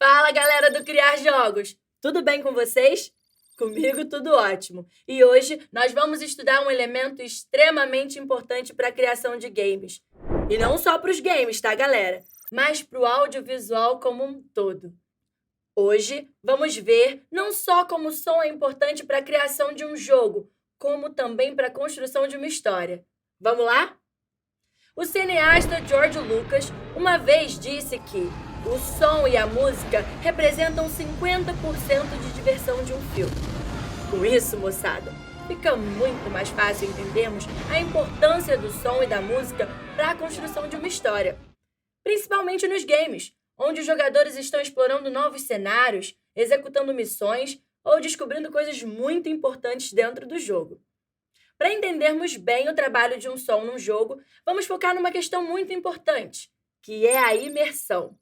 Fala, galera do Criar Jogos! Tudo bem com vocês? Comigo tudo ótimo. E hoje nós vamos estudar um elemento extremamente importante para a criação de games. E não só para os games, tá, galera? Mas para o audiovisual como um todo. Hoje vamos ver não só como o som é importante para a criação de um jogo, como também para a construção de uma história. Vamos lá? O cineasta George Lucas uma vez disse que o som e a música representam 50% de diversão de um filme. Com isso, moçada, fica muito mais fácil entendermos a importância do som e da música para a construção de uma história. Principalmente nos games, onde os jogadores estão explorando novos cenários, executando missões ou descobrindo coisas muito importantes dentro do jogo. Para entendermos bem o trabalho de um som num jogo, vamos focar numa questão muito importante, que é a imersão.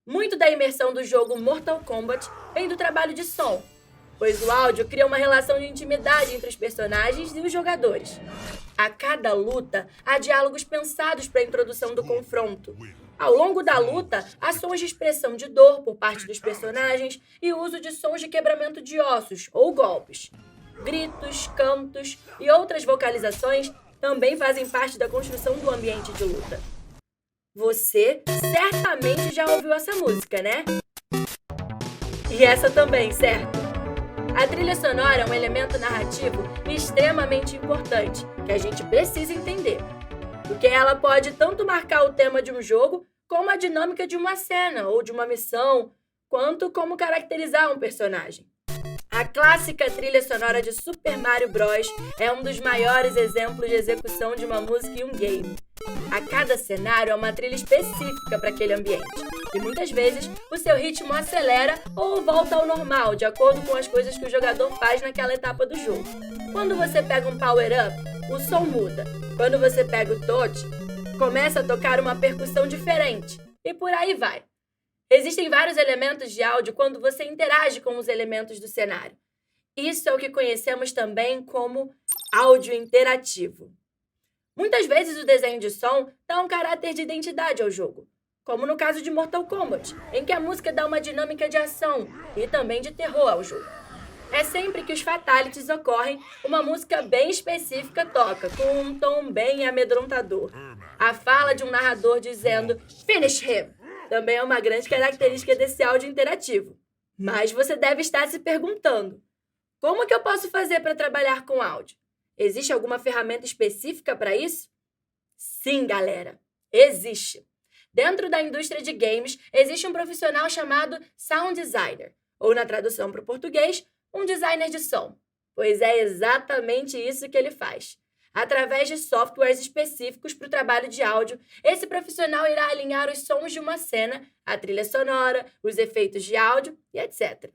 Muito da imersão do jogo Mortal Kombat vem do trabalho de som, pois o áudio cria uma relação de intimidade entre os personagens e os jogadores. A cada luta, há diálogos pensados para a introdução do confronto. Ao longo da luta, há sons de expressão de dor por parte dos personagens e o uso de sons de quebramento de ossos ou golpes. Gritos, cantos e outras vocalizações também fazem parte da construção do ambiente de luta. Você certamente já ouviu essa música, né? E essa também, certo? A trilha sonora é um elemento narrativo extremamente importante que a gente precisa entender, porque ela pode tanto marcar o tema de um jogo como a dinâmica de uma cena ou de uma missão, quanto como caracterizar um personagem. A clássica trilha sonora de Super Mario Bros. É um dos maiores exemplos de execução de uma música em um game. A cada cenário é uma trilha específica para aquele ambiente, e muitas vezes o seu ritmo acelera ou volta ao normal, de acordo com as coisas que o jogador faz naquela etapa do jogo. Quando você pega um power-up, o som muda. Quando você pega o touch, começa a tocar uma percussão diferente, e por aí vai. Existem vários elementos de áudio quando você interage com os elementos do cenário. Isso é o que conhecemos também como áudio interativo. Muitas vezes o desenho de som dá um caráter de identidade ao jogo, como no caso de Mortal Kombat, em que a música dá uma dinâmica de ação e também de terror ao jogo. É sempre que os fatalities ocorrem, uma música bem específica toca, com um tom bem amedrontador. A fala de um narrador dizendo "Finish him" também é uma grande característica desse áudio interativo. Mas você deve estar se perguntando, como que eu posso fazer para trabalhar com áudio? Existe alguma ferramenta específica para isso? Sim, galera, existe. Dentro da indústria de games, existe um profissional chamado Sound Designer, ou na tradução para o português, um designer de som, pois é exatamente isso que ele faz. Através de softwares específicos para o trabalho de áudio, esse profissional irá alinhar os sons de uma cena, a trilha sonora, os efeitos de áudio e etc.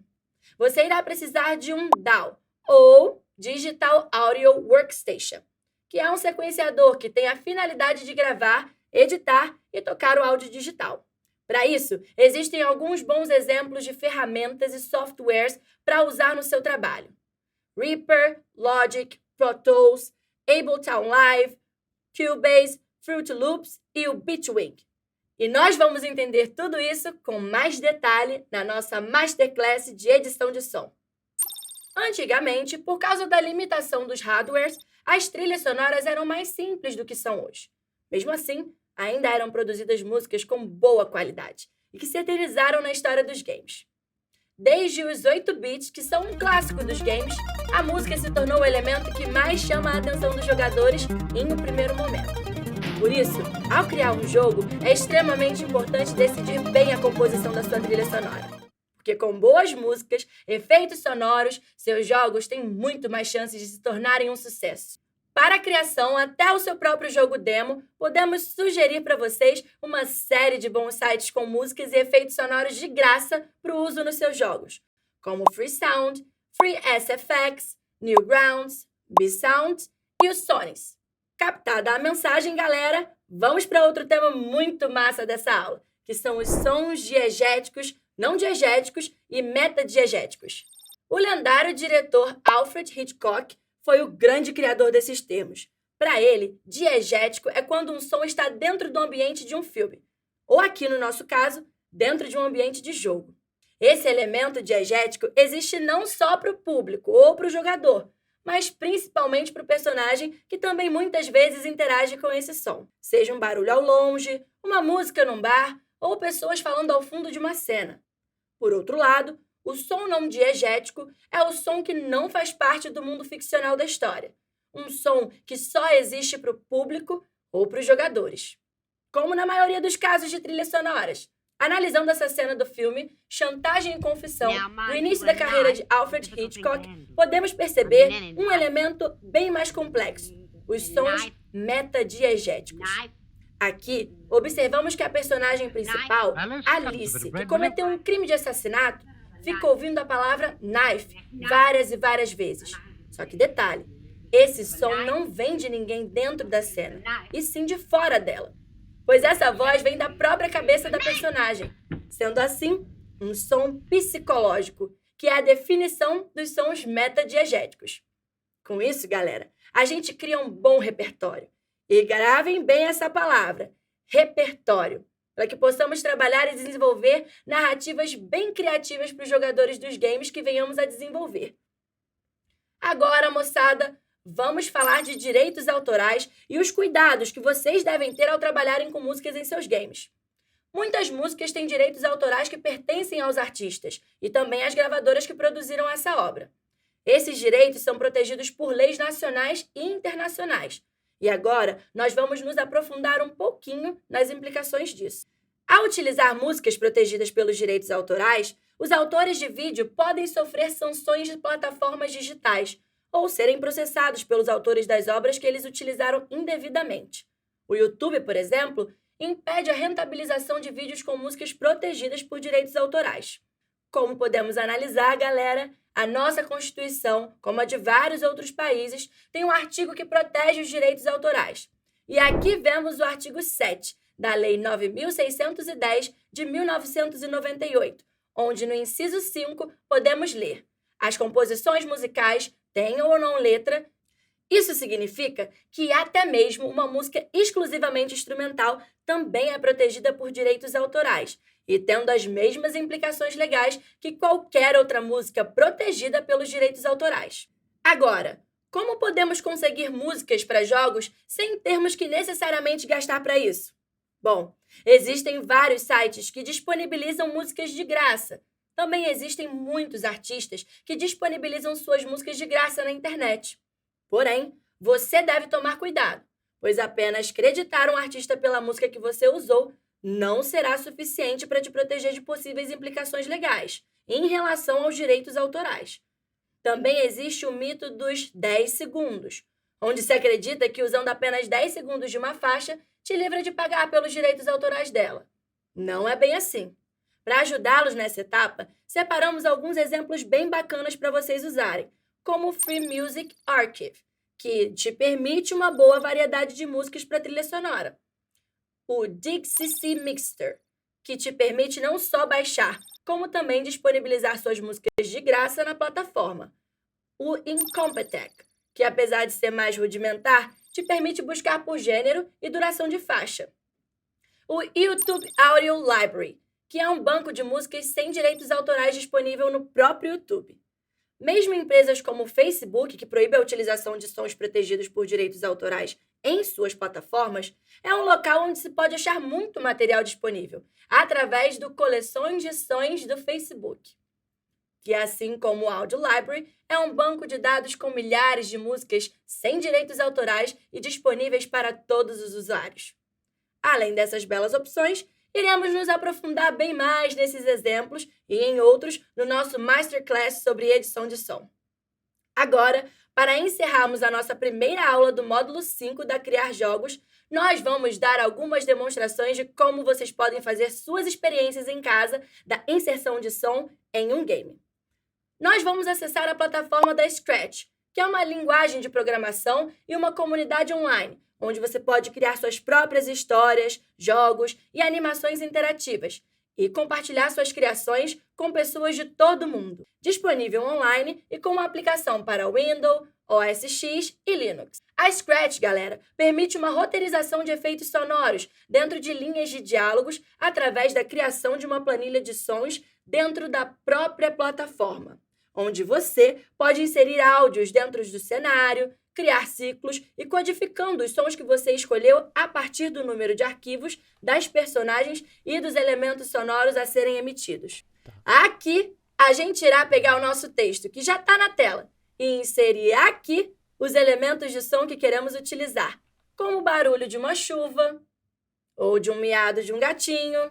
Você irá precisar de um DAW, ou Digital Audio Workstation, que é um sequenciador que tem a finalidade de gravar, editar e tocar o áudio digital. Para isso, existem alguns bons exemplos de ferramentas e softwares para usar no seu trabalho. Reaper, Logic, Pro Tools, Ableton Live, Cubase, Fruit Loops e o Bitwig. E nós vamos entender tudo isso com mais detalhe na nossa Masterclass de edição de som. Antigamente, por causa da limitação dos hardwares, as trilhas sonoras eram mais simples do que são hoje. Mesmo assim, ainda eram produzidas músicas com boa qualidade e que se eternizaram na história dos games. Desde os 8 bits, que são um clássico dos games, a música se tornou o elemento que mais chama a atenção dos jogadores em um primeiro momento. Por isso, ao criar um jogo, é extremamente importante decidir bem a composição da sua trilha sonora. Porque com boas músicas, efeitos sonoros, seus jogos têm muito mais chances de se tornarem um sucesso. Para a criação, até o seu próprio jogo demo, podemos sugerir para vocês uma série de bons sites com músicas e efeitos sonoros de graça para o uso nos seus jogos, como Freesound, FreeSFX, Newgrounds, Bsound e o Sonys. Captada a mensagem, galera, vamos para outro tema muito massa dessa aula, que são os sons diegéticos, não diegéticos e metadiegéticos. O lendário diretor Alfred Hitchcock foi o grande criador desses termos. Para ele, diegético é quando um som está dentro do ambiente de um filme, ou aqui no nosso caso, dentro de um ambiente de jogo. Esse elemento diegético existe não só para o público ou para o jogador, mas principalmente para o personagem, que também muitas vezes interage com esse som. Seja um barulho ao longe, uma música num bar ou pessoas falando ao fundo de uma cena. Por outro lado, o som não diegético é o som que não faz parte do mundo ficcional da história. Um som que só existe para o público ou para os jogadores. Como na maioria dos casos de trilhas sonoras. Analisando essa cena do filme Chantagem e Confissão, no início da carreira de Alfred Hitchcock, podemos perceber um elemento bem mais complexo: os sons metadiegéticos. Aqui, observamos que a personagem principal, Alice, que cometeu um crime de assassinato, fica ouvindo a palavra knife várias e várias vezes. Só que detalhe, esse som não vem de ninguém dentro da cena, e sim de fora dela. Pois essa voz vem da própria cabeça da personagem, sendo assim, um som psicológico, que é a definição dos sons metadiegéticos. Com isso, galera, a gente cria um bom repertório. E gravem bem essa palavra, repertório, para que possamos trabalhar e desenvolver narrativas bem criativas para os jogadores dos games que venhamos a desenvolver. Agora, moçada, vamos falar de direitos autorais e os cuidados que vocês devem ter ao trabalharem com músicas em seus games. Muitas músicas têm direitos autorais que pertencem aos artistas e também às gravadoras que produziram essa obra. Esses direitos são protegidos por leis nacionais e internacionais. E agora, nós vamos nos aprofundar um pouquinho nas implicações disso. Ao utilizar músicas protegidas pelos direitos autorais, os autores de vídeo podem sofrer sanções de plataformas digitais ou serem processados pelos autores das obras que eles utilizaram indevidamente. O YouTube, por exemplo, impede a rentabilização de vídeos com músicas protegidas por direitos autorais. Como podemos analisar, galera, a nossa Constituição, como a de vários outros países, tem um artigo que protege os direitos autorais. E aqui vemos o artigo 7 da Lei 9.610 de 1998, onde no inciso 5 podemos ler: as composições musicais tenham ou não letra. Isso significa que até mesmo uma música exclusivamente instrumental também é protegida por direitos autorais e tendo as mesmas implicações legais que qualquer outra música protegida pelos direitos autorais. Agora, como podemos conseguir músicas para jogos sem termos que necessariamente gastar para isso? Bom, existem vários sites que disponibilizam músicas de graça. Também existem muitos artistas que disponibilizam suas músicas de graça na internet. Porém, você deve tomar cuidado, pois apenas creditar um artista pela música que você usou não será suficiente para te proteger de possíveis implicações legais em relação aos direitos autorais. Também existe o mito dos 10 segundos, onde se acredita que usando apenas 10 segundos de uma faixa te livra de pagar pelos direitos autorais dela. Não é bem assim. Para ajudá-los nessa etapa, separamos alguns exemplos bem bacanas para vocês usarem, como o Free Music Archive, que te permite uma boa variedade de músicas para trilha sonora. O DXCC Mixter, que te permite não só baixar, como também disponibilizar suas músicas de graça na plataforma. O Incompetech, que apesar de ser mais rudimentar, te permite buscar por gênero e duração de faixa. O YouTube Audio Library, que é um banco de músicas sem direitos autorais disponível no próprio YouTube. Mesmo empresas como o Facebook, que proíbe a utilização de sons protegidos por direitos autorais em suas plataformas, é um local onde se pode achar muito material disponível, através do Coleções de Sons do Facebook, que, assim como o Audio Library, é um banco de dados com milhares de músicas sem direitos autorais e disponíveis para todos os usuários. Além dessas belas opções, iremos nos aprofundar bem mais nesses exemplos e em outros no nosso Masterclass sobre edição de som. Agora, para encerrarmos a nossa primeira aula do módulo 5 da Criar Jogos, nós vamos dar algumas demonstrações de como vocês podem fazer suas experiências em casa da inserção de som em um game. Nós vamos acessar a plataforma da Scratch, que é uma linguagem de programação e uma comunidade online, onde você pode criar suas próprias histórias, jogos e animações interativas e compartilhar suas criações com pessoas de todo o mundo. Disponível online e com uma aplicação para Windows, OS X e Linux. A Scratch, galera, permite uma roteirização de efeitos sonoros dentro de linhas de diálogos através da criação de uma planilha de sons dentro da própria plataforma, onde você pode inserir áudios dentro do cenário, criar ciclos e codificando os sons que você escolheu a partir do número de arquivos das personagens e dos elementos sonoros a serem emitidos. Aqui, a gente irá pegar o nosso texto, que já está na tela, e inserir aqui os elementos de som que queremos utilizar, como o barulho de uma chuva ou de um miado de um gatinho.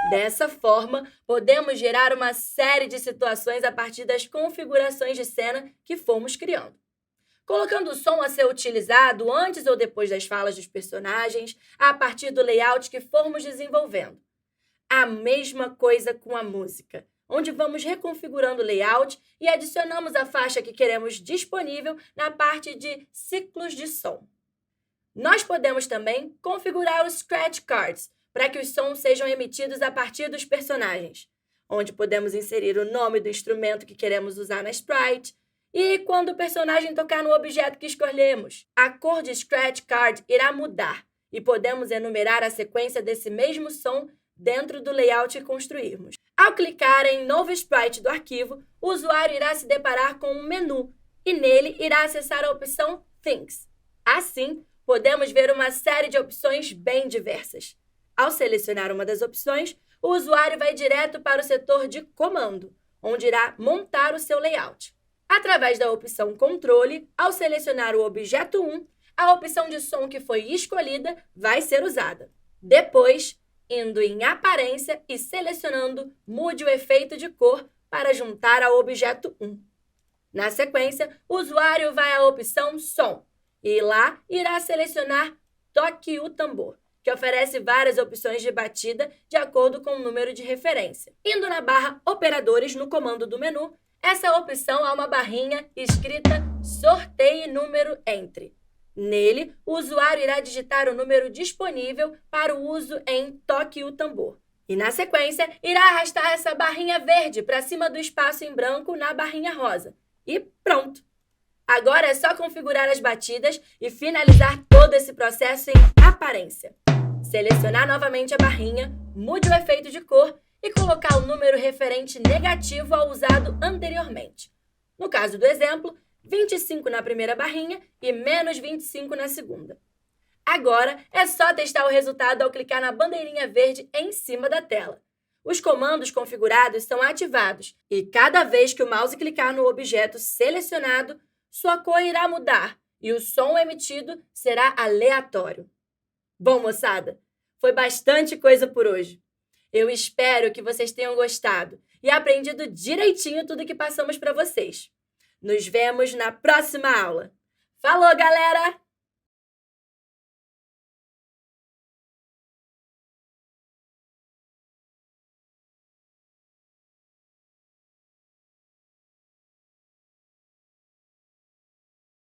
Dessa forma, podemos gerar uma série de situações a partir das configurações de cena que fomos criando, colocando o som a ser utilizado antes ou depois das falas dos personagens, a partir do layout que formos desenvolvendo. A mesma coisa com a música, onde vamos reconfigurando o layout e adicionamos a faixa que queremos disponível na parte de ciclos de som. Nós podemos também configurar os Scratch Cards para que os sons sejam emitidos a partir dos personagens, onde podemos inserir o nome do instrumento que queremos usar na sprite e quando o personagem tocar no objeto que escolhemos. A cor de Scratch Card irá mudar e podemos enumerar a sequência desse mesmo som dentro do layout que construirmos. Ao clicar em Novo Sprite do arquivo, o usuário irá se deparar com um menu e nele irá acessar a opção Things. Assim, podemos ver uma série de opções bem diversas. Ao selecionar uma das opções, o usuário vai direto para o setor de comando, onde irá montar o seu layout. Através da opção Controle, ao selecionar o objeto 1, a opção de som que foi escolhida vai ser usada. Depois, indo em Aparência e selecionando Mude o efeito de cor para juntar ao objeto 1. Na sequência, o usuário vai à opção Som e lá irá selecionar Toque o tambor, que oferece várias opções de batida de acordo com o número de referência. Indo na barra Operadores no comando do menu, essa opção há uma barrinha escrita Sorteie número entre. Nele, o usuário irá digitar o número disponível para o uso em Toque o tambor. E na sequência, irá arrastar essa barrinha verde para cima do espaço em branco na barrinha rosa. E pronto! Agora é só configurar as batidas e finalizar todo esse processo em Aparência. Selecionar novamente a barrinha, mude o efeito de cor e colocar o número referente negativo ao usado anteriormente. No caso do exemplo, 25 na primeira barrinha e menos 25 na segunda. Agora é só testar o resultado ao clicar na bandeirinha verde em cima da tela. Os comandos configurados são ativados e cada vez que o mouse clicar no objeto selecionado, sua cor irá mudar e o som emitido será aleatório. Bom, moçada, foi bastante coisa por hoje. Eu espero que vocês tenham gostado e aprendido direitinho tudo que passamos para vocês. Nos vemos na próxima aula. Falou, galera!